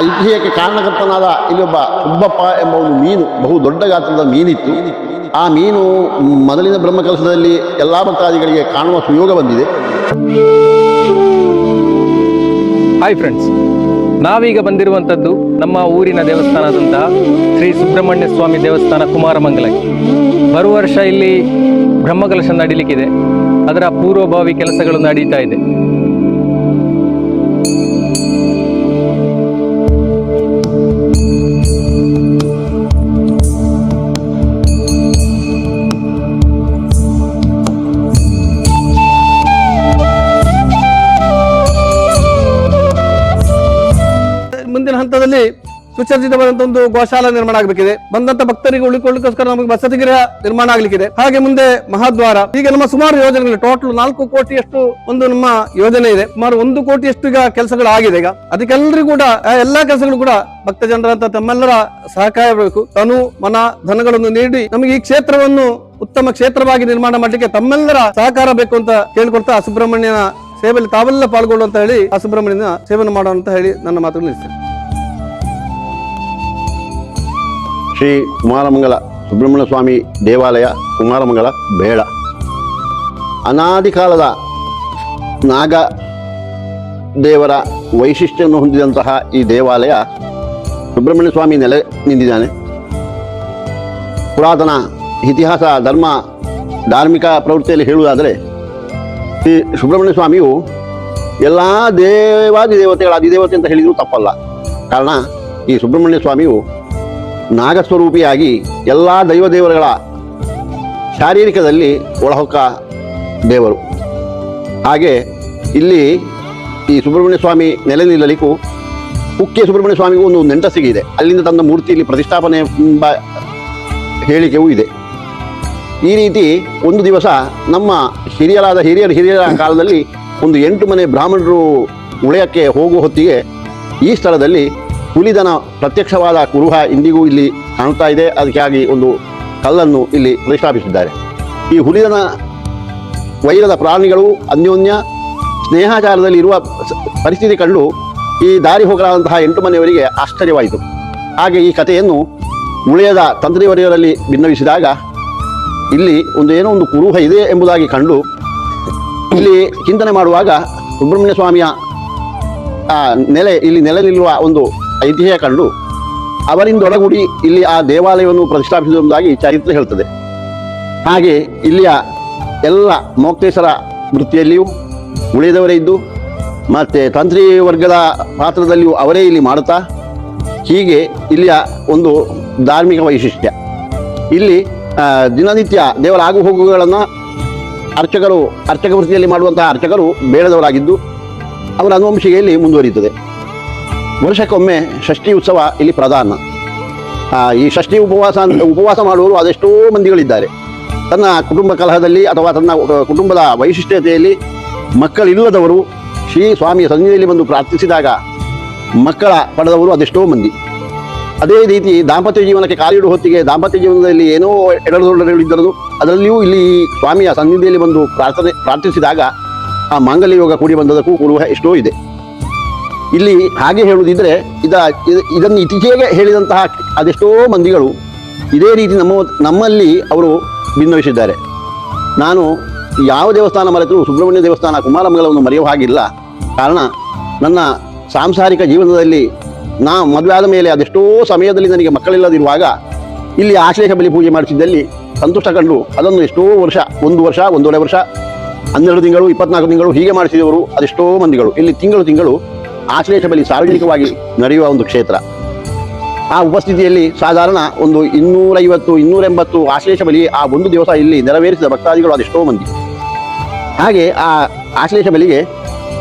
ಐತಿಹ್ಯಕ್ಕೆ ಕಾರಣಕರ್ತನಾದ ಇಲ್ಲೊಬ್ಬ ಸುಬ್ಬಪ್ಪ ಎಂಬ ಒಂದು ಮೀನು, ಬಹು ದೊಡ್ಡ ಗಾತ್ರದ ಮೀನಿತ್ತು. ಆ ಮೀನು ಮೊದಲಿನ ಬ್ರಹ್ಮಕಲಶದಲ್ಲಿ ಎಲ್ಲ ಭಕ್ತಾದಿಗಳಿಗೆ ಕಾಣುವ ಸುಯೋಗ ಬಂದಿದೆ. ಹಾಯ್ ಫ್ರೆಂಡ್ಸ್, ನಾವೀಗ ಬಂದಿರುವಂಥದ್ದು ನಮ್ಮ ಊರಿನ ದೇವಸ್ಥಾನದಂತಹ ಶ್ರೀ ಸುಬ್ರಹ್ಮಣ್ಯ ಸ್ವಾಮಿ ದೇವಸ್ಥಾನ ಕುಮಾರಮಂಗಲಕ್ಕೆ. ಬರುವ ವರ್ಷ ಇಲ್ಲಿ ಬ್ರಹ್ಮಕಲಶ ನಡೀಲಿಕ್ಕಿದೆ. ಅದರ ಪೂರ್ವಭಾವಿ ಕೆಲಸಗಳು ನಡೀತಾ ಇದೆ. ಮುಂದಿನ ಹಂತದಲ್ಲಿ ಸುಸಜ್ಜಿತವಾದಂತ ಒಂದು ಗೋಶಾಲ ನಿರ್ಮಾಣ ಆಗಬೇಕಿದೆ. ಬಂದಂತ ಭಕ್ತರಿಗೆ ಉಳಿಕೊಳ್ಳಿಕ್ಕೋಸ್ಕರ ನಮಗೆ ವಸತಿ ಗೃಹ ನಿರ್ಮಾಣ ಆಗ್ಲಿಕ್ಕಿದೆ. ಹಾಗೆ ಮುಂದೆ ಮಹಾದ್ವಾರ, ಹೀಗೆ ನಮ್ಮ ಸುಮಾರು ಯೋಜನೆಗಳು, ಟೋಟಲ್ 4 ಕೋಟಿಯಷ್ಟು ಒಂದು ನಮ್ಮ ಯೋಜನೆ ಇದೆ. ಸುಮಾರು 1 ಕೋಟಿಯಷ್ಟು ಈಗ ಕೆಲಸಗಳು ಆಗಿದೆ. ಈಗ ಅದಕ್ಕೆಲ್ಲರಿಗೂ ಕೂಡ ಎಲ್ಲಾ ಕೆಲಸಗಳು ಕೂಡ ಭಕ್ತ ಜನರಂತ ತಮ್ಮೆಲ್ಲರ ಸಹಕಾರ ಬೇಕು. ತನು ಮನ ಧನಗಳನ್ನು ನೀಡಿ ನಮಗೆ ಈ ಕ್ಷೇತ್ರವನ್ನು ಉತ್ತಮ ಕ್ಷೇತ್ರವಾಗಿ ನಿರ್ಮಾಣ ಮಾಡಲಿಕ್ಕೆ ತಮ್ಮೆಲ್ಲರ ಸಹಕಾರ ಬೇಕು ಅಂತ ಕೇಳ್ಕೊಳ್ತಾ ಸುಬ್ರಹ್ಮಣ್ಯನ ಸೇವೆಯಲ್ಲಿ ತಾವೆಲ್ಲ ಪಾಲ್ಗೊಳ್ಳುವಂತ ಹೇಳಿ ಆ ಸುಬ್ರಹ್ಮಣ್ಯನ ಸೇವೆಯನ್ನು ಮಾಡುವಂತ ಹೇಳಿ ನನ್ನ ಮಾತುಗಳು ನಿಲ್ಲಿಸ್ತೇನೆ. ಶ್ರೀ ಕುಮಾರಮಂಗಲ ಸುಬ್ರಹ್ಮಣ್ಯ ಸ್ವಾಮಿ ದೇವಾಲಯ, ಕುಮಾರಮಂಗಲ, ಬೇಳ. ಅನಾದಿ ಕಾಲದ ನಾಗ ದೇವರ ವೈಶಿಷ್ಟ್ಯವನ್ನು ಹೊಂದಿದಂತಹ ಈ ದೇವಾಲಯ ಸುಬ್ರಹ್ಮಣ್ಯ ಸ್ವಾಮಿ ನೆಲೆ ನಿಂತಿದ್ದಾನೆ. ಪುರಾತನ ಇತಿಹಾಸ, ಧರ್ಮ, ಧಾರ್ಮಿಕ ಪ್ರವೃತ್ತಿಯಲ್ಲಿ ಹೇಳುವುದಾದರೆ ಈ ಸುಬ್ರಹ್ಮಣ್ಯ ಸ್ವಾಮಿಯು ಎಲ್ಲ ದೇವಾದಿ ದೇವತೆಗಳ ಅಧಿದೇವತೆ ಅಂತ ಹೇಳಿದರೂ ತಪ್ಪಲ್ಲ. ಕಾರಣ ಈ ಸುಬ್ರಹ್ಮಣ್ಯ ಸ್ವಾಮಿಯು ನಾಗಸ್ವರೂಪಿಯಾಗಿ ಎಲ್ಲ ದೈವದೇವರುಗಳ ಶಾರೀರಿಕದಲ್ಲಿ ಒಳಹೊಕ್ಕ ದೇವರು. ಹಾಗೆ ಇಲ್ಲಿ ಈ ಸುಬ್ರಹ್ಮಣ್ಯ ಸ್ವಾಮಿ ನೆಲೆ ನಿಲ್ಲಲಿಕ್ಕೂ ಕುಕ್ಕೆ ಸುಬ್ರಹ್ಮಣ್ಯ ಸ್ವಾಮಿಗೂ ಒಂದು ನೆಂಟಸಿಗೆ ಇದೆ. ಅಲ್ಲಿಂದ ತನ್ನ ಮೂರ್ತಿಯಲ್ಲಿ ಪ್ರತಿಷ್ಠಾಪನೆ ಎಂಬ ಹೇಳಿಕೆಯೂ ಇದೆ. ಈ ರೀತಿ ಒಂದು ದಿವಸ ನಮ್ಮ ಹಿರಿಯರ ಕಾಲದಲ್ಲಿ ಒಂದು 8 ಮನೆ ಬ್ರಾಹ್ಮಣರು ಉಳೆಯಕ್ಕೆ ಹೋಗುವ ಹೊತ್ತಿಗೆ ಈ ಸ್ಥಳದಲ್ಲಿ ಹುಲಿದನ ಪ್ರತ್ಯಕ್ಷವಾದ ಕುರುಹ ಇಂದಿಗೂ ಇಲ್ಲಿ ಕಾಣ್ತಾ ಇದೆ. ಅದಕ್ಕಾಗಿ ಒಂದು ಕಲ್ಲನ್ನು ಇಲ್ಲಿ ಪ್ರತಿಷ್ಠಾಪಿಸಿದ್ದಾರೆ. ಈ ಹುಲಿದನ ವೈರದ ಪ್ರಾಣಿಗಳು ಅನ್ಯೋನ್ಯ ಸ್ನೇಹಾಚಾರದಲ್ಲಿ ಇರುವ ಪರಿಸ್ಥಿತಿ ಕಂಡು ಈ ದಾರಿ ಹೋಗಲಾದಂತಹ 8 ಮನೆಯವರಿಗೆ ಆಶ್ಚರ್ಯವಾಯಿತು. ಹಾಗೆ ಈ ಕಥೆಯನ್ನು ಉಳೆಯದ ತಂತ್ರಿವರಿಯರಲ್ಲಿ ಭಿನ್ನವಿಸಿದಾಗ ಇಲ್ಲಿ ಏನೋ ಒಂದು ಕುರುಹ ಇದೆ ಎಂಬುದಾಗಿ ಕಂಡು ಇಲ್ಲಿ ಚಿಂತನೆ ಮಾಡುವಾಗ ಸುಬ್ರಹ್ಮಣ್ಯ ಸ್ವಾಮಿಯ ಇಲ್ಲಿ ನೆಲೆ ನಿಲ್ಲುವ ಒಂದು ಐತಿಹ್ಯ ಕಂಡು ಅವರಿಂದೊಡಗೂಡಿ ಇಲ್ಲಿ ಆ ದೇವಾಲಯವನ್ನು ಪ್ರತಿಷ್ಠಾಪಿಸುವುದಾಗಿ ಚರಿತ್ರೆ ಹೇಳ್ತದೆ. ಹಾಗೆ ಇಲ್ಲಿಯ ಎಲ್ಲ ಮೋಕ್ತೇಶ್ವರ ವೃತ್ತಿಯಲ್ಲಿಯೂ ಉಳಿದವರೇ ಇದ್ದು ಮತ್ತು ತಂತ್ರಿ ವರ್ಗದ ಪಾತ್ರದಲ್ಲಿಯೂ ಅವರೇ ಇಲ್ಲಿ ಮಾಡುತ್ತಾ, ಹೀಗೆ ಇಲ್ಲಿಯ ಒಂದು ಧಾರ್ಮಿಕ ವೈಶಿಷ್ಟ್ಯ. ಇಲ್ಲಿ ದಿನನಿತ್ಯ ದೇವರ ಆಗು ಹೋಗುಗಳನ್ನು ಅರ್ಚಕ ವೃತ್ತಿಯಲ್ಲಿ ಮಾಡುವಂತಹ ಅರ್ಚಕರು ಬೇಡದವರಾಗಿದ್ದು ಅವರ ಅನುವಂಶಿಕೆಯಲ್ಲಿ ಮುಂದುವರಿಯುತ್ತದೆ. ವರ್ಷಕ್ಕೊಮ್ಮೆ ಷಷ್ಠಿ ಉತ್ಸವ ಇಲ್ಲಿ ಪ್ರಧಾನ. ಈ ಷಷ್ಠಿ ಉಪವಾಸ ಮಾಡುವವರು ಅದೆಷ್ಟೋ ಮಂದಿಗಳಿದ್ದಾರೆ. ತನ್ನ ಕುಟುಂಬ ಕಲಹದಲ್ಲಿ ಅಥವಾ ತನ್ನ ಕುಟುಂಬದ ವೈಶಿಷ್ಟ್ಯತೆಯಲ್ಲಿ ಮಕ್ಕಳಿಲ್ಲದವರು ಶ್ರೀ ಸ್ವಾಮಿಯ ಸನ್ನಿಧಿಯಲ್ಲಿ ಬಂದು ಪ್ರಾರ್ಥಿಸಿದಾಗ ಮಕ್ಕಳ ಪಡೆದವರು ಅದೆಷ್ಟೋ ಮಂದಿ. ಅದೇ ರೀತಿ ದಾಂಪತ್ಯ ಜೀವನಕ್ಕೆ ಕಾಲಿಡುವ ಹೊತ್ತಿಗೆ ದಾಂಪತ್ಯ ಜೀವನದಲ್ಲಿ ಏನೋ ಎಡದೊಡ್ಡಗಳಿದ್ದರು, ಅದರಲ್ಲಿಯೂ ಇಲ್ಲಿ ಸ್ವಾಮಿಯ ಸನ್ನಿಧಿಯಲ್ಲಿ ಬಂದು ಪ್ರಾರ್ಥಿಸಿದಾಗ ಆ ಮಾಂಗಲ್ಯ ಯೋಗ ಕೂಡಿ ಬಂದದಕ್ಕೂ ಕುರುಹ ಎಷ್ಟೋ ಇದೆ. ಇಲ್ಲಿ ಹಾಗೆ ಹೇಳುವುದಿದ್ರೆ ಇದನ್ನು ಇತ್ತೀಚೆಗೆ ಹೇಳಿದಂತಹ ಅದೆಷ್ಟೋ ಮಂದಿಗಳು ಇದೇ ರೀತಿ ನಮ್ಮಲ್ಲಿ ಅವರು ಭಿನ್ನವಿಸಿದ್ದಾರೆ. ನಾನು ಯಾವ ದೇವಸ್ಥಾನ ಮರೆತರೂ ಸುಬ್ರಹ್ಮಣ್ಯ ದೇವಸ್ಥಾನ ಕುಮಾರಮಂಗಲವನ್ನು ಮರೆಯುವ ಹಾಗಿಲ್ಲ. ಕಾರಣ ನನ್ನ ಸಾಂಸಾರಿಕ ಜೀವನದಲ್ಲಿ ಮದುವೆ ಆದ ಮೇಲೆ ಅದೆಷ್ಟೋ ಸಮಯದಲ್ಲಿ ನನಗೆ ಮಕ್ಕಳಿಲ್ಲದಿರುವಾಗ ಇಲ್ಲಿ ಆಶ್ಲೇಷ ಬಲಿ ಪೂಜೆ ಮಾಡಿಸಿದ್ದಲ್ಲಿ ಸಂತುಷ್ಟ ಕಂಡು ಅದನ್ನು ಎಷ್ಟೋ ವರ್ಷ, 1 ವರ್ಷ, 1.5 ವರ್ಷ, 12 ತಿಂಗಳು, 24 ತಿಂಗಳು ಹೀಗೆ ಮಾಡಿಸಿದವರು ಅದೆಷ್ಟೋ ಮಂದಿಗಳು. ಇಲ್ಲಿ ತಿಂಗಳು ಆಶ್ಲೇಷ ಬಲಿ ಸಾರ್ವಜನಿಕವಾಗಿ ನಡೆಯುವ ಒಂದು ಕ್ಷೇತ್ರ. ಆ ಉಪಸ್ಥಿತಿಯಲ್ಲಿ ಸಾಧಾರಣ ಒಂದು 250-280 ಆಶ್ಲೇಷ ಬಲಿ ಆ ಒಂದು ದಿವಸ ಇಲ್ಲಿ ನೆರವೇರಿಸಿದ ಭಕ್ತಾದಿಗಳು ಅದೆಷ್ಟೋ ಮಂದಿ. ಹಾಗೆ ಆ ಆಶ್ಲೇಷ ಬಲಿಗೆ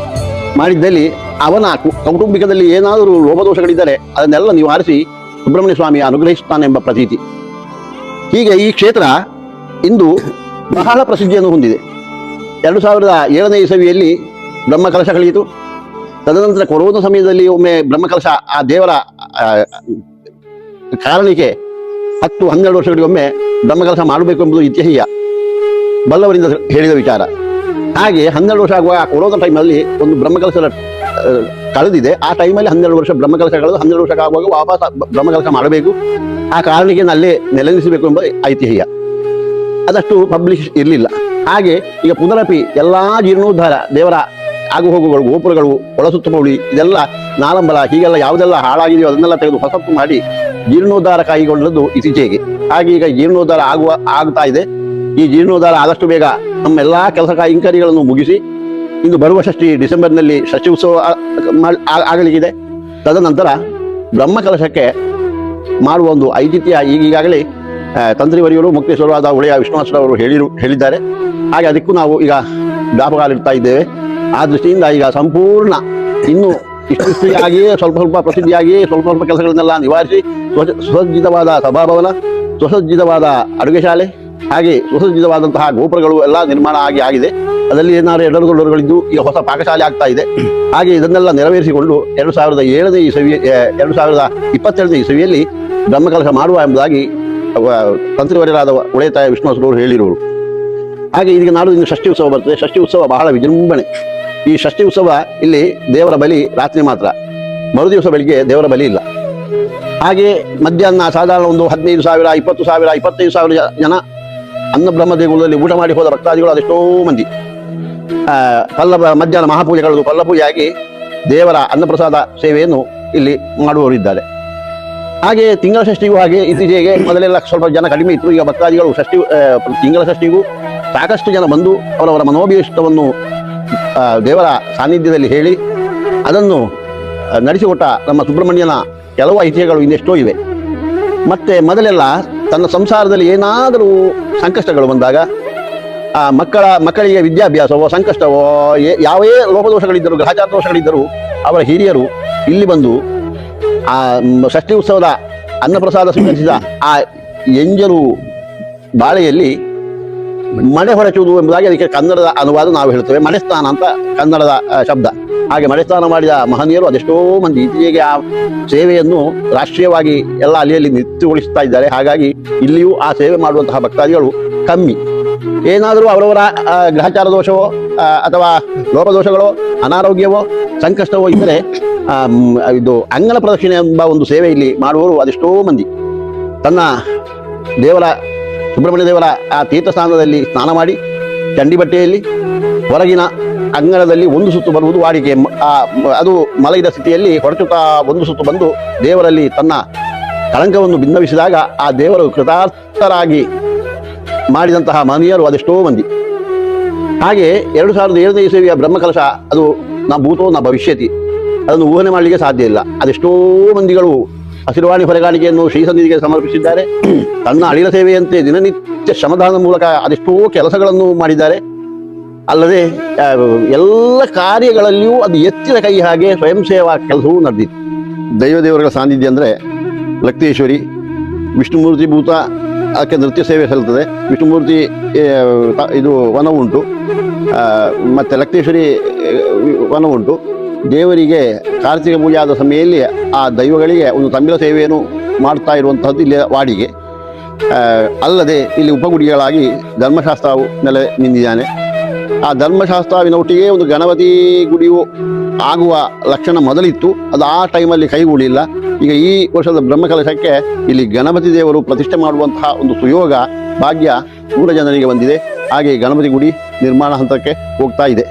ಮಾಡಿದ್ದಲ್ಲಿ ಅವನ ಕೌಟುಂಬಿಕದಲ್ಲಿ ಏನಾದರೂ ಲೋಪದೋಷಗಳಿದ್ದರೆ ಅದನ್ನೆಲ್ಲ ನಿವಾರಿಸಿ ಸುಬ್ರಹ್ಮಣ್ಯ ಸ್ವಾಮಿ ಅನುಗ್ರಹಿಸುತ್ತಾನೆ ಎಂಬ ಪ್ರತೀತಿ. ಹೀಗೆ ಈ ಕ್ಷೇತ್ರ ಇಂದು ಬಹಳ ಪ್ರಸಿದ್ಧಿಯನ್ನು ಹೊಂದಿದೆ. 2007ನೇ ಇಸವಿಯಲ್ಲಿ ಬ್ರಹ್ಮಕಲಶ ಕಳೆಯಿತು. ತದನಂತರ ಕೊರೋನಾ ಸಮಯದಲ್ಲಿ ಒಮ್ಮೆ ಬ್ರಹ್ಮಕಲಶ ಆ ದೇವರ ಕಾರಣಕ್ಕೆ 10-12 ವರ್ಷಗಳಿಗೊಮ್ಮೆ ಬ್ರಹ್ಮಕಲಶ ಮಾಡಬೇಕು ಎಂಬುದು ಇತಿಹ್ಯ ಬಲ್ಲವರಿಂದ ಹೇಳಿದ ವಿಚಾರ. ಹಾಗೆ 12 ವರ್ಷ ಆಗುವ ಕೊರೋನಾ ಟೈಮಲ್ಲಿ ಒಂದು ಬ್ರಹ್ಮಕಲಶದ ಕಳೆದಿದೆ. ಆ ಟೈಮಲ್ಲಿ 12 ವರ್ಷ ಬ್ರಹ್ಮಕಲಶ ಕಳೆದು 12 ವರ್ಷ ಆಗುವಾಗ ವಾಪಸ್ ಬ್ರಹ್ಮಕಲಶ ಮಾಡಬೇಕು, ಆ ಕಾರಣಕ್ಕೆ ಅಲ್ಲೇ ನೆಲೆನಿಸಬೇಕು ಎಂಬ ಐತಿಹ್ಯ. ಅದಷ್ಟು ಪಬ್ಲಿಷ್ ಇರಲಿಲ್ಲ. ಹಾಗೆ ಈಗ ಪುನರಪಿ ಎಲ್ಲ ಜೀರ್ಣೋದ್ಧಾರ, ದೇವರ ಆಗು ಹೋಗುಗಳು, ಗೋಪುರಗಳು, ಒಳಸುತ್ತಮೌಳಿ, ಇದೆಲ್ಲ ನಾಲಂಬಲ ಹೀಗೆಲ್ಲ ಯಾವುದೆಲ್ಲ ಹಾಳಾಗಿದೆಯೋ ಅದನ್ನೆಲ್ಲ ತೆಗೆದು ಹೊಸತು ಮಾಡಿ ಜೀರ್ಣೋದ್ಧಾರ ಕೈಗೊಂಡದ್ದು ಇತ್ತೀಚೆಗೆ. ಹಾಗೆ ಈಗ ಜೀರ್ಣೋದ್ಧಾರ ಆಗ್ತಾ ಇದೆ. ಈ ಜೀರ್ಣೋದ್ಧಾರ ಆದಷ್ಟು ಬೇಗ ನಮ್ಮ ಎಲ್ಲ ಕೆಲಸ ಇಂಕರಿಗಳನ್ನು ಮುಗಿಸಿ ಇಂದು ಬರುವ ಷಷ್ಠಿ ಡಿಸೆಂಬರ್ನಲ್ಲಿ ಷಷ್ಠಿ ಉತ್ಸವ ಆಗಲಿಕ್ಕಿದೆ. ತದನಂತರ ಬ್ರಹ್ಮಕಲಶಕ್ಕೆ ಮಾಡುವ ಒಂದು ಐತಿಹ್ಯ ಈಗಾಗಲೇ ತಂತ್ರಿವರಿಯರು ಮುಕ್ತೇಶ್ವರವಾದ ಉಳೆಯ ವಿಷ್ಣುವಾಸರ ಅವರು ಹೇಳಿದ್ದಾರೆ. ಹಾಗೆ ಅದಕ್ಕೂ ನಾವು ಈಗ ಜ್ಞಾಪಕಾಲಿಡ್ತಾ ಇದ್ದೇವೆ. ಆ ದೃಷ್ಟಿಯಿಂದ ಈಗ ಸಂಪೂರ್ಣ ಇನ್ನು ಇಷ್ಟಿಷ್ಟಿಯಾಗಿಯೇ ಸ್ವಲ್ಪ ಪ್ರಸಿದ್ಧಿಯಾಗಿಯೇ ಸ್ವಲ್ಪ ಕೆಲಸಗಳನ್ನೆಲ್ಲ ನಿವಾರಿಸಿ ಸುಸಜ್ಜಿತವಾದ ಸಭಾಭವನ, ಸುಸಜ್ಜಿತವಾದ ಅಡುಗೆ ಶಾಲೆ, ಹಾಗೆ ಸುಸಜ್ಜಿತವಾದಂತಹ ಗೋಪುರಗಳು ಎಲ್ಲ ನಿರ್ಮಾಣ ಆಗಿದೆ. ಅದರಲ್ಲಿ ಏನಾದ್ರು ಎಡರುಗಳಿದ್ದು ಈಗ ಹೊಸ ಪಾಕಶಾಲೆ ಆಗ್ತಾ ಇದೆ. ಹಾಗೆ ಇದನ್ನೆಲ್ಲ ನೆರವೇರಿಸಿಕೊಂಡು 2022ನೇ ಇಸವಿಯಲ್ಲಿ ಬ್ರಹ್ಮಕಲಶ ಮಾಡುವ ಎಂಬುದಾಗಿ ತಂತ್ರಿವರ್ಯರಾದ ಉಳೆತಾಯ ವಿಷ್ಣುವಾಸರವರು ಹೇಳಿರುವರು. ಹಾಗೆ ಈಗ ನಾಡು ಇನ್ನು ಷಷ್ಠಿ ಉತ್ಸವ ಬರ್ತದೆ. ಷಷ್ಠಿ ಉತ್ಸವ ಬಹಳ ವಿಜೃಂಭಣೆ. ಈ ಷಷ್ಠಿ ಉತ್ಸವ ಇಲ್ಲಿ ದೇವರ ಬಲಿ ರಾತ್ರಿ ಮಾತ್ರ, ಮರುದಿವಸ ಬೆಳಿಗ್ಗೆ ದೇವರ ಬಲಿ ಇಲ್ಲ. ಹಾಗೆ ಮಧ್ಯಾಹ್ನ ಸಾಧಾರಣ ಒಂದು 15,000, 20,000, 25,000 ಜನ ಅನ್ನಬ್ರಹ್ಮ ದೇಗುಲದಲ್ಲಿ ಊಟ ಮಾಡಿ ಹೋದ ಭಕ್ತಾದಿಗಳು ಅದೆಷ್ಟೋ ಮಂದಿ ಮಧ್ಯಾಹ್ನ ಮಹಾಪೂಜೆಗಳು ಪಲ್ಲಪೂಜೆಯಾಗಿ ದೇವರ ಅನ್ನಪ್ರಸಾದ ಸೇವೆಯನ್ನು ಇಲ್ಲಿ ಮಾಡುವವರಿದ್ದಾರೆ. ಹಾಗೆ ತಿಂಗಳ ಷಷ್ಠಿಗೂ ಹಾಗೆ ಇತ್ತೀಚೆಗೆ ಮೊದಲೆಲ್ಲ ಸ್ವಲ್ಪ ಜನ ಕಡಿಮೆ ಇತ್ತು. ಈಗ ಭಕ್ತಾದಿಗಳು ತಿಂಗಳ ಷಷ್ಠಿಗೂ ಸಾಕಷ್ಟು ಜನ ಬಂದು ಅವರವರ ಮನೋಭೀಷ್ಟವನ್ನು ದೇವರ ಸಾನ್ನಿಧ್ಯದಲ್ಲಿ ಹೇಳಿ ಅದನ್ನು ನಡೆಸಿಕೊಟ್ಟ ನಮ್ಮ ಸುಬ್ರಹ್ಮಣ್ಯನ ಕೆಲವು ಐತಿಹ್ಯಗಳು ಇನ್ನೆಷ್ಟೋ ಇವೆ. ಮತ್ತೆ ಮೊದಲೆಲ್ಲ ತನ್ನ ಸಂಸಾರದಲ್ಲಿ ಏನಾದರೂ ಸಂಕಷ್ಟಗಳು ಬಂದಾಗ ಮಕ್ಕಳಿಗೆ ವಿದ್ಯಾಭ್ಯಾಸವೋ ಸಂಕಷ್ಟವೋ ಯಾವೇ ಲೋಪದೋಷಗಳಿದ್ದರೂ ಗ್ರಹಚಾರ ದೋಷಗಳಿದ್ದರೂ ಅವರ ಹಿರಿಯರು ಇಲ್ಲಿ ಬಂದು ಆ ಷಷ್ಠಿ ಉತ್ಸವದ ಅನ್ನಪ್ರಸಾದ ಸ್ವೀಕರಿಸಿದ ಆ ಎಂಜಲು ಬಾಳೆಯಲ್ಲಿ ಮಣೆ ಹೊರಚುವುದು ಎಂಬುದಾಗಿ ಅದಕ್ಕೆ ಕನ್ನಡದ ಅನುವಾದ ನಾವು ಹೇಳ್ತೇವೆ. ಮಣೆಸ್ನಾನ ಅಂತ ಕನ್ನಡದ ಶಬ್ದ. ಹಾಗೆ ಮಣೆಸ್ನಾನ ಮಾಡಿದ ಮಹನೀಯರು ಅದೆಷ್ಟೋ ಮಂದಿ ಇತ್ತೀಚೆಗೆ ಆ ಸೇವೆಯನ್ನು ರಾಷ್ಟ್ರೀಯವಾಗಿ ಎಲ್ಲ ಅಲ್ಲಿಯಲ್ಲಿ ನಿತ್ಯಗೊಳಿಸ್ತಾ ಇದ್ದಾರೆ. ಹಾಗಾಗಿ ಇಲ್ಲಿಯೂ ಆ ಸೇವೆ ಮಾಡುವಂತಹ ಭಕ್ತಾದಿಗಳು ಕಮ್ಮಿ. ಏನಾದರೂ ಅವರವರ ಗ್ರಹಚಾರ ದೋಷವೋ ಅಥವಾ ಲೋಪದೋಷಗಳೋ ಅನಾರೋಗ್ಯವೋ ಸಂಕಷ್ಟವೋ ಇದ್ದರೆ ಇದು ಅಂಗನ ಪ್ರದಕ್ಷಿಣೆ ಎಂಬ ಒಂದು ಸೇವೆ ಇಲ್ಲಿ ಮಾಡುವವರು ಅದೆಷ್ಟೋ ಮಂದಿ ತನ್ನ ದೇವರ ಸುಬ್ರಹ್ಮಣ್ಯ ದೇವರ ಆ ತೀರ್ಥಸ್ಥಾನದಲ್ಲಿ ಸ್ನಾನ ಮಾಡಿ ಚಂಡಿ ಬಟ್ಟೆಯಲ್ಲಿ ಹೊರಗಿನ ಅಂಗಣದಲ್ಲಿ ಒಂದು ಸುತ್ತು ಬರುವುದು ವಾಡಿಕೆ. ಅದು ಮಲಗಿದ ಸ್ಥಿತಿಯಲ್ಲಿ ಹೊರಚುತ್ತಾ ಒಂದು ಸುತ್ತು ಬಂದು ದೇವರಲ್ಲಿ ತನ್ನ ಕಳಂಕವನ್ನು ಭಿನ್ನವಿಸಿದಾಗ ಆ ದೇವರು ಕೃತಾರ್ಥರಾಗಿ ಮಾಡಿದಂತಹ ಮಹನೀಯರು ಅದೆಷ್ಟೋ ಮಂದಿ. ಹಾಗೆ 2007ನೇ ಇಸವಿಯ ಬ್ರಹ್ಮಕಲಶ ಅದು ನಾ ಭೂತೋ ನಾ ಭವಿಷ್ಯತಿ, ಅದನ್ನು ಊಹನೆ ಮಾಡಲಿಕ್ಕೆ ಸಾಧ್ಯ ಇಲ್ಲ. ಅದೆಷ್ಟೋ ಮಂದಿಗಳು ಹಸಿರುವಾಣಿ ಹೊರಗಾಣಿಕೆಯನ್ನು ಶ್ರೀ ಸನ್ನಿಧಿಗೆ ಸಮರ್ಪಿಸಿದ್ದಾರೆ. ತನ್ನ ಅಳಿಲ ಸೇವೆಯಂತೆ ದಿನನಿತ್ಯ ಶ್ರಮದಾನದ ಮೂಲಕ ಅದೆಷ್ಟೋ ಕೆಲಸಗಳನ್ನು ಮಾಡಿದ್ದಾರೆ. ಅಲ್ಲದೆ ಎಲ್ಲ ಕಾರ್ಯಗಳಲ್ಲಿಯೂ ಅದು ಎತ್ತಿದ ಕೈ ಹಾಗೆ ಸ್ವಯಂ ಸೇವಾ ಕೆಲಸವೂ ನಡೆದಿತ್ತು. ದೈವದೇವರುಗಳ ಸಾನ್ನಿಧ್ಯ ಅಂದರೆ ಲಕ್ತೇಶ್ವರಿ, ವಿಷ್ಣುಮೂರ್ತಿ ಭೂತ ಅದಕ್ಕೆ ನೃತ್ಯ ಸೇವೆ ಸಲ್ಲುತ್ತದೆ. ವಿಷ್ಣುಮೂರ್ತಿ ಇದು ವನ ಉಂಟು, ಮತ್ತು ಲಕ್ತೇಶ್ವರಿ ವನ ಉಂಟು. ದೇವರಿಗೆ ಕಾರ್ತಿಕ ಪೂಜೆ ಆದ ಸಮಯದಲ್ಲಿ ಆ ದೈವಗಳಿಗೆ ಒಂದು ತಂಬಿಲ ಸೇವೆಯನ್ನು ಮಾಡ್ತಾ ಇರುವಂತಹದ್ದು ಇಲ್ಲಿ ವಾಡಿಗೆ. ಅಲ್ಲದೆ ಇಲ್ಲಿ ಉಪಗುಡಿಗಳಾಗಿ ಧರ್ಮಶಾಸ್ತ್ರವು ನೆಲೆ ನಿಂತಿದ್ದಾನೆ. ಆ ಧರ್ಮಶಾಸ್ತ್ರವಿನ ಒಟ್ಟಿಗೆ ಒಂದು ಗಣಪತಿ ಗುಡಿಯು ಆಗುವ ಲಕ್ಷಣ ಮೊದಲಿತ್ತು. ಅದು ಆ ಟೈಮಲ್ಲಿ ಕೈಗೂಡಿಲ್ಲ. ಈಗ ಈ ವರ್ಷದ ಬ್ರಹ್ಮಕಲಶಕ್ಕೆ ಇಲ್ಲಿ ಗಣಪತಿ ದೇವರು ಪ್ರತಿಷ್ಠೆ ಮಾಡುವಂತಹ ಒಂದು ಸುಯೋಗ ಭಾಗ್ಯ ಊರ ಜನರಿಗೆ ಬಂದಿದೆ. ಹಾಗೆ ಗಣಪತಿ ಗುಡಿ ನಿರ್ಮಾಣ ಹಂತಕ್ಕೆ ಹೋಗ್ತಾ ಇದೆ.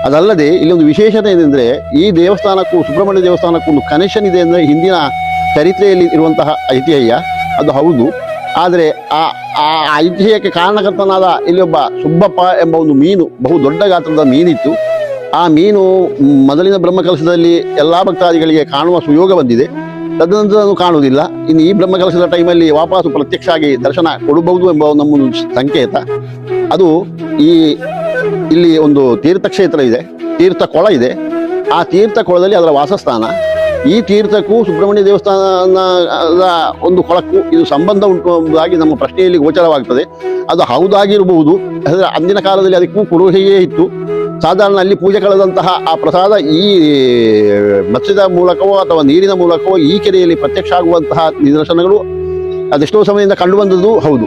ಅದಲ್ಲದೆ ಇಲ್ಲಿ ಒಂದು ವಿಶೇಷತೆ ಏನೆಂದರೆ ಈ ದೇವಸ್ಥಾನಕ್ಕೂ ಸುಬ್ರಹ್ಮಣ್ಯ ದೇವಸ್ಥಾನಕ್ಕೂ ಒಂದು ಕನೆಕ್ಷನ್ ಇದೆ ಅಂದರೆ ಹಿಂದಿನ ಚರಿತ್ರೆಯಲ್ಲಿ ಇರುವಂತಹ ಐತಿಹ್ಯ ಅದು ಹೌದು. ಆದರೆ ಆ ಐತಿಹ್ಯಕ್ಕೆ ಕಾರಣಕರ್ತನಾದ ಇಲ್ಲಿ ಒಬ್ಬ ಸುಬ್ಬಪ್ಪ ಎಂಬ ಒಂದು ಮೀನು, ಬಹು ದೊಡ್ಡ ಗಾತ್ರದ ಮೀನಿತ್ತು. ಆ ಮೀನು ಮೊದಲಿನ ಬ್ರಹ್ಮಕಲಶದಲ್ಲಿ ಎಲ್ಲ ಭಕ್ತಾದಿಗಳಿಗೆ ಕಾಣುವ ಸುಯೋಗ ಬಂದಿದೆ. ತದನಂತರ ಅದು ಕಾಣುವುದಿಲ್ಲ. ಇನ್ನು ಈ ಬ್ರಹ್ಮಕಲಶದ ಟೈಮಲ್ಲಿ ವಾಪಸ್ಸು ಪ್ರತ್ಯಕ್ಷ ಆಗಿ ದರ್ಶನ ಕೊಡಬಹುದು ಎಂಬ ನಮ್ಮೊಂದು ಸಂಕೇತ. ಅದು ಇಲ್ಲಿ ಒಂದು ತೀರ್ಥಕ್ಷೇತ್ರ ಇದೆ, ತೀರ್ಥ ಕೊಳ ಇದೆ. ಆ ತೀರ್ಥ ಕೊಳದಲ್ಲಿ ಅದರ ವಾಸಸ್ಥಾನ. ಈ ತೀರ್ಥಕ್ಕೂ ಸುಬ್ರಹ್ಮಣ್ಯ ದೇವಸ್ಥಾನದ ಒಂದು ಕೊಳಕ್ಕೂ ಇದು ಸಂಬಂಧ ಉಂಟು ಎಂಬುದಾಗಿ ನಮ್ಮ ಪ್ರಶ್ನೆಯಲ್ಲಿ ಗೋಚರವಾಗ್ತದೆ. ಅದು ಹೌದಾಗಿರಬಹುದು. ಅಂದರೆ ಅಂದಿನ ಕಾಲದಲ್ಲಿ ಅದಕ್ಕೂ ಪುರೋಹಿಯೇ ಇತ್ತು. ಸಾಧಾರಣ ಅಲ್ಲಿ ಪೂಜೆ ಕಳೆದಂತಹ ಆ ಪ್ರಸಾದ ಈ ಮತ್ಸ್ಯದ ಮೂಲಕವೋ ಅಥವಾ ನೀರಿನ ಮೂಲಕವೋ ಈ ಕೆರೆಯಲ್ಲಿ ಪ್ರತ್ಯಕ್ಷ ಆಗುವಂತಹ ನಿದರ್ಶನಗಳು ಅದೆಷ್ಟೋ ಸಮಯದಿಂದ ಕಂಡು ಬಂದದ್ದು ಹೌದು.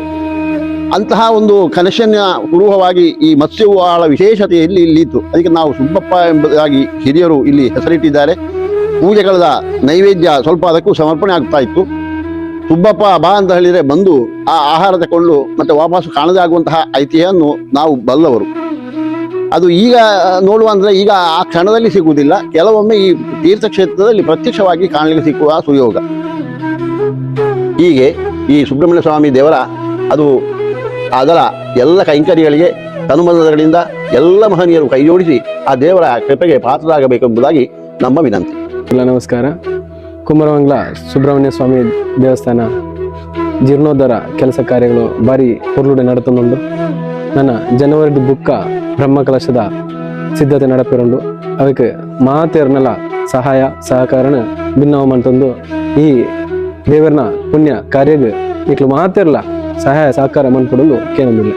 ಅಂತಹ ಒಂದು ಕನೆಕ್ಷನ್ನ ಪೂರ್ವವಾಗಿ ಈ ಮತ್ಸ್ಯವು ಬಹಳ ವಿಶೇಷತೆ ಇಲ್ಲಿ ಇತ್ತು. ಅದಕ್ಕೆ ನಾವು ಸುಬ್ಬಪ್ಪ ಎಂಬುದಾಗಿ ಹಿರಿಯರು ಇಲ್ಲಿ ಹೆಸರಿಟ್ಟಿದ್ದಾರೆ. ಪೂಜೆಗಳ ನೈವೇದ್ಯ ಸ್ವಲ್ಪ ಅದಕ್ಕೂ ಸಮರ್ಪಣೆ ಆಗ್ತಾ ಇತ್ತು. ಸುಬ್ಬಪ್ಪ ಬಾ ಅಂತ ಹೇಳಿದರೆ ಬಂದು ಆ ಆಹಾರ ತಗೊಂಡು ಮತ್ತೆ ವಾಪಸ್ಸು ಕಾಣದೇ ಆಗುವಂತಹ ಐತಿಹ್ಯವನ್ನು ನಾವು ಬಲ್ಲವರು. ಅದು ಈಗ ನೋಡುವ ಅಂದರೆ ಈಗ ಆ ಕ್ಷಣದಲ್ಲಿ ಸಿಗುವುದಿಲ್ಲ, ಕೆಲವೊಮ್ಮೆ ಈ ತೀರ್ಥಕ್ಷೇತ್ರದಲ್ಲಿ ಪ್ರತ್ಯಕ್ಷವಾಗಿ ಕಾಣಲಿಕ್ಕೆ ಸಿಕ್ಕುವ ಸುಯೋಗ. ಹೀಗೆ ಈ ಸುಬ್ರಹ್ಮಣ್ಯ ಸ್ವಾಮಿ ದೇವರ ಅದು ಅದರ ಎಲ್ಲ ಕೈಂಕರ್ಯಗಳಿಗೆ ತನುಮನಗಳಿಂದ ಎಲ್ಲ ಮಹನೀಯರು ಕೈಜೋಡಿಸಿ ಆ ದೇವರ ಕೃಪೆಗೆ ಪಾತ್ರರಾಗಬೇಕೆಂಬುದಾಗಿ ನಮ್ಮ ವಿನಂತಿ. ಎಲ್ಲ ನಮಸ್ಕಾರ. ಕುಮಾರಮಂಗಲ ಸುಬ್ರಹ್ಮಣ್ಯ ಸ್ವಾಮಿ ದೇವಸ್ಥಾನ ಜೀರ್ಣೋದ್ಧಾರ ಕೆಲಸ ಕಾರ್ಯಗಳು ಭಾರಿ ಹೊರಳುಡೆ ನಡತುಂಡು. ನನ್ನ ಜನವರಿ ಬುಕ್ಕ ಬ್ರಹ್ಮಕಲಶದ ಸಿದ್ಧತೆ ನಡಪಿರುಂಡು. ಅದಕ್ಕೆ ಮಾತೇರ್ನೆಲ್ಲ ಸಹಾಯ ಸಹಕಾರನ ಭಿನ್ನವಮಂತಂದು ಈ ದೇವರನ ಪುಣ್ಯ ಕಾರ್ಯಗೆ ಇಟ್ಲು ಮಾತೇರ್ಲ ಸಹಾಯ ಸಹಕಾರ ಮನ್ಕೊಡಲು ಕೇಳಲಿಲ್ಲ.